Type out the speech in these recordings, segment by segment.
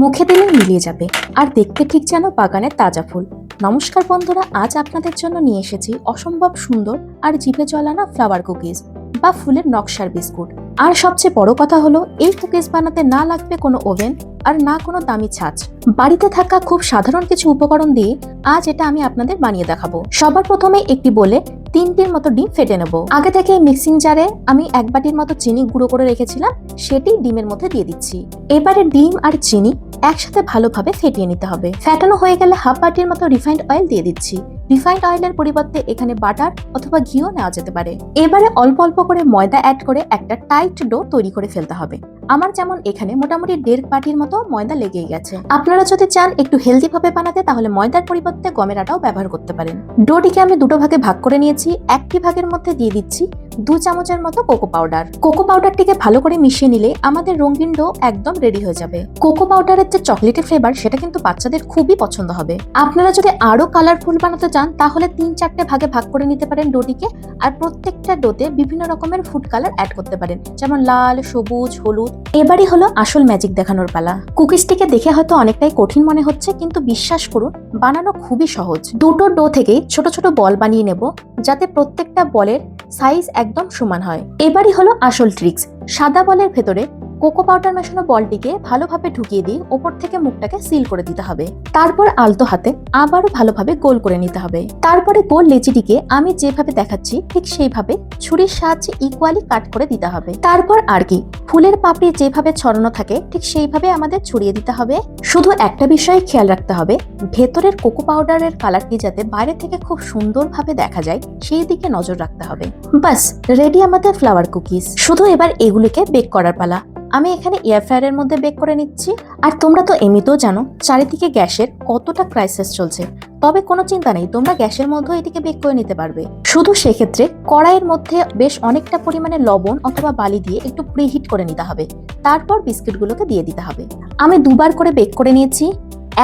মুখে দিলেই মিলিয়ে যাবে, আর দেখতে ঠিক যেন বাগানের তাজা ফুল। নমস্কার বন্ধুরা, আজ আপনাদের জন্য নিয়ে এসেছি অসম্ভব সুন্দর আর জিভে জলানা ফ্লাওয়ার কুকিজ বা ফুলের নকশার বিস্কুট। আর সবচেয়ে বড় কথা হলো, এই কুকিজ বানাতে না লাগবে কোনো ওভেন আর না কোনো দামি ছাঁচ। বাড়িতে থাকা খুব সাধারণ কিছু উপকরণ দিয়ে আজ এটা আমি আপনাদের বানিয়ে দেখাবো। সবার প্রথমে একটি বলে 3টির মতো ডিম ফেটে নেব। আগে থেকে মিক্সিং জারে আমি 1 বাটির মতো চিনি গুঁড়ো করে রেখেছিলাম, সেটি ডিমের মধ্যে দিয়ে দিচ্ছি। এবারে ডিম আর চিনি একসাথে ভালোভাবে ফেটিয়ে নিতে হবে। ফেটানো হয়ে গেলে হাফ বাটির মতো রিফাইন্ড অয়েল দিয়ে দিচ্ছি। রিফাইন্ড অয়েলের পরিবর্তে এখানে বাটার অথবা ঘিও নেওয়া যেতে পারে। এবারে অল্প অল্প করে ময়দা অ্যাড করে একটা টাইট ডো তৈরি করে ফেলতে হবে। আমার যেমন এখানে মোটামুটি 1.5 বাটির মতো ময়দা লেগেই গেছে। আপনারা যদি চান একটু হেলদি ভাবে বানাতে, তাহলে ময়দার পরিবর্তে গমের আটাও ব্যবহার করতে পারেন। ডোটিকে আমি দুটো ভাগে ভাগ করে নিয়েছি। একটি ভাগের মধ্যে দিয়ে দিচ্ছি 2 চামচের মতো কোকো পাউডার। কোকো পাউডারটিকে ভালো করে মিশিয়ে নিলে আমাদের রঙিন ডো একদম রেডি হয়ে যাবে। কোকো পাউডারের যে চকলেটের ফ্লেভার, সেটা কিন্তু বাচ্চাদের খুবই পছন্দ হবে। আপনারা যদি আরো কালারফুল বানাতে চান, তাহলে 3-4টে ভাগে ভাগ করে নিতে পারেন ডোটিকে, আর প্রত্যেকটা ডোতে বিভিন্ন রকমের ফুড কালার অ্যাড করতে পারেন, যেমন লাল, সবুজ, হলুদ। এবারই হলো আসল ম্যাজিক দেখানোর পালা। কুকিজটিকে দেখে হয়তো অনেকটাই কঠিন মনে হচ্ছে, কিন্তু বিশ্বাস করুন, বানানো খুবই সহজ। দুটো ডো থেকে ছোট ছোট বল বানিয়ে নেব, যাতে প্রত্যেকটা বলের সাইজ একদম সমান হয়। এবারই হলো আসল ট্রিক্স। সাদা বলের ভেতরে কোকো পাউডার মেশানো বলটিকে ভালোভাবে ঢুকিয়ে দিয়ে ওপর থেকে মুখটাকে সিল করে দিতে হবে। তারপর আলতো হাতে আবারও ভালোভাবে গোল করে নিতে হবে। তারপরে গোল লেচিটিকে আমি যেভাবে দেখাচ্ছি ঠিক সেইভাবে ছুরির সাহায্যে ইকুয়ালি কাট করে দিতে হবে। তারপর আর কি, ফুলের পাপড়ি যেভাবে ছড়ানো থাকে ঠিক সেইভাবে আমাদের ছড়িয়ে দিতে হবে। শুধু একটা বিষয় খেয়াল রাখতে হবে, ভেতরের কোকো পাউডারের কালারটি যাতে বাইরে থেকে খুব সুন্দরভাবে দেখা যায় সেই দিকে নজর রাখতে হবে। বাস রেডি আমাদের ফ্লাওয়ার কুকিজ। শুধু এবার এগুলিকে বেক করার পালা। আমি এখানে এয়ার ফ্রায়ারের মধ্যে বেক করে নিচ্ছি। আর তোমরা তো এমনিতেও জানো চারিদিকে গ্যাসের কতটা ক্রাইসিস চলছে, তবে কোনো চিন্তা নেই, তোমরা গ্যাসের মধ্যেও এটিকে বেক করে নিতে পারবে। শুধু সেক্ষেত্রে কড়াইয়ের মধ্যে বেশ অনেকটা পরিমাণে লবণ অথবা বালি দিয়ে একটু প্রিহিট করে নিতে হবে। তারপর বিস্কিটগুলোকে দিয়ে দিতে হবে। আমি 2বার করে বেক করে নিয়েছি।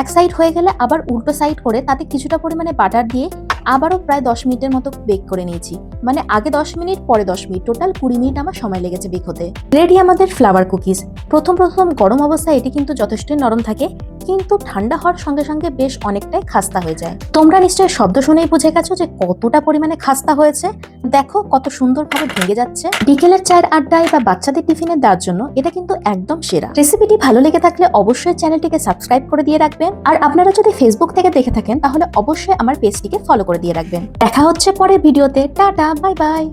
এক সাইড হয়ে গেলে আবার উল্টো সাইড করে তাতে কিছুটা পরিমাণে বাটার দিয়ে আবারও প্রায় 10 মিনিটের মতো বেক করে নিয়েছি। মানে আগে 10 মিনিট, পরে 10 মিনিট, টোটাল 20 মিনিট আমার সময় লেগেছে বেক হতে। রেডি আমাদের ফ্লাওয়ার কুকিজ। প্রথম গরম অবস্থায় এটি কিন্তু যথেষ্টই নরম থাকে, কিন্তু ঠান্ডা হওয়ার সঙ্গে সঙ্গে বেশ অনেকটাই খাস্তা হয়ে যায়। তোমরা নিশ্চয়ই শব্দ শুনেই বুঝে গেছো যে কতটা পরিমাণে খাস্তা হয়েছে। দেখো কত সুন্দরভাবে ভেঙে যাচ্ছে। বিকেলের চায়ের আড্ডায় বা বাচ্চাদের টিফিনে দেওয়ার জন্য এটা কিন্তু একদম সেরা। রেসিপিটি ভালো লেগে থাকলে অবশ্যই চ্যানেলটিকে সাবস্ক্রাইব করে দিয়ে রাখবেন। আর আপনারা যদি ফেসবুক থেকে দেখে থাকেন, তাহলে অবশ্যই আমার পেজটিকে ফলো করে দিয়ে রাখবেন। দেখা হচ্ছে পরের ভিডিওতে। Tata, bye bye.